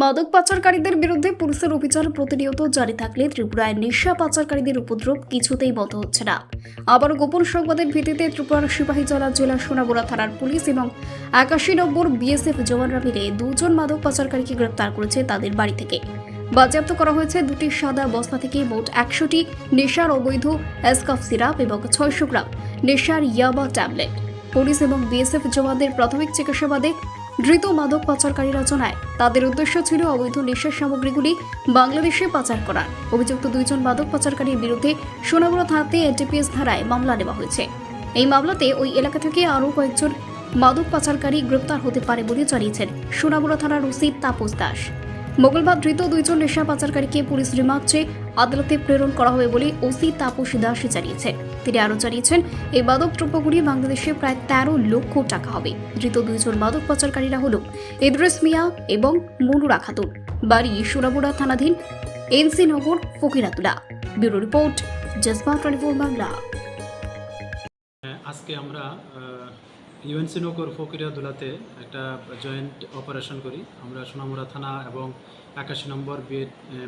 মাদক পাচারকারীদের বিরুদ্ধে পুলিশের অভিযান প্রতিনিয়ত জারি থাকলে ত্রিপুরায় নেশা পাচারকারীদের উপদ্রব কিছুতেই বন্ধ হচ্ছে না। আবার গোপন সংবাদের ভিত্তিতে ত্রিপুরার সিপাহীজলা জেলার সোনামুড়া থানার পুলিশ এবং ৮১ নম্বর বিএসএফ জওয়ানরা মিলে দুজন মাদক পাচারকারীকে গ্রেপ্তার করেছে তাদের বাড়ি থেকে। বাজেয়াপ্ত করা হয়েছে দুটি সাদা বস্তা থেকে মোট ১০০টি নেশার অবৈধ এসকফ সিরাপ এবং ৬০০ গ্রাম নেশার ইয়াবা ট্যাবলেট। পুলিশ এবং বিএসএফ জওয়ানদের প্রাথমিক জিজ্ঞাসাবাদে ধৃত মাদক পাচারকারীরা জানায় তাদের উদ্দেশ্য ছিল অবৈধ নেশার সামগ্রীগুলি বাংলাদেশে পাচার করা। অভিযুক্ত দুইজন মাদক পাচারকারীর বিরুদ্ধে সোনামুড়া থানাতে এনটিপিএস ধারায় মামলা নেওয়া হয়েছে। এই মামলাতে ওই এলাকা থেকে আরও কয়েকজন মাদক পাচারকারী গ্রেপ্তার হতে পারে বলে জানিয়েছেন সোনামুড়া থানার ওসি তাপস দাস। মঙ্গলবার ধৃত দুইজন নেশা পাচারকারীকে পুলিশ রিমান্ড চেয়ে আদালতে প্রেরণ করা হবে বলে ওসি তাপস দাস জানিয়েছেন। তিনি আরও জানিয়েছেন, এই মাদক দ্রব্যগুলি বাংলাদেশে প্রায় ১৩ লক্ষ টাকা হবে। ধৃত দুইজন মাদক পাচারকারীরা হল ইদ্রিস মিয়া এবং মনুরা খাতুন, বাড়ি সোনামুড়া থানাধীন NC Nagar, Fakiratula. Bureau report, Jazba 24 Bangla. আজকে আমরা ইউএনসি নগর ফকিরাতুলাতে একটা জয়েন্ট অপারেশন করি। আমরা সোনামুড়া থানা এবং ৮১ নম্বর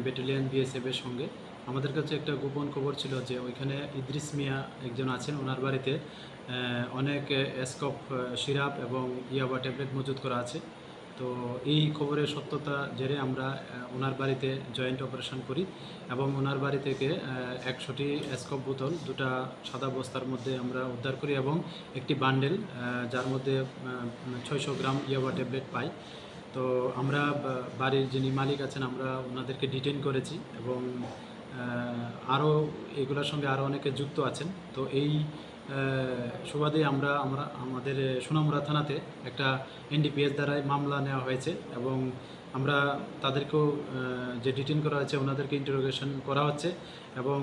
ব্যাটালিয়ন বিএসএফের সঙ্গে। আমাদের কাছে একটা গোপন খবর ছিল যে ওইখানে ইদ্রিস মিয়া একজন আছেন, ওনার বাড়িতে অনেক এসকপ সিরাপ এবং ইয়াবা ট্যাবলেট মজুত করা আছে। তো এই খবরের সত্যতা জেরে আমরা ওনার বাড়িতে জয়েন্ট অপারেশন করি এবং ওনার বাড়ি থেকে ১০০টি এসকপ বোতল দুটা সাদা বস্তার মধ্যে আমরা উদ্ধার করি এবং একটি বান্ডেল যার মধ্যে ৬০০ গ্রাম ইয়াবা ট্যাবলেট পাই। তো আমরা বাড়ির যিনি মালিক আছেন আমরা ওনাদেরকে ডিটেইন করেছি এবং আরও এগুলোর সঙ্গে আরও অনেকে যুক্ত আছেন। তো এই সুবাদে আমাদের সোনামুড়া থানাতে একটা এনডিপিএস দ্বারাই মামলা নেওয়া হয়েছে এবং আমরা তাদেরকেও যে ডিটেইন করা হয়েছে ওনাদেরকে ইন্টারোগেশন করা হচ্ছে এবং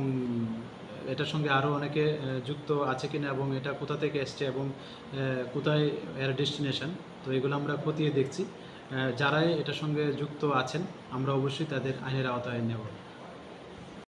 এটার সঙ্গে আরও অনেকে যুক্ত আছে কিনা এবং এটা কোথা থেকে এসছে এবং কোথায় এর ডেস্টিনেশন, তো এগুলো আমরা খতিয়ে দেখছি। যারাই এটার সঙ্গে যুক্ত আছেন আমরা অবশ্যই তাদের আইনের আওতায় নেব।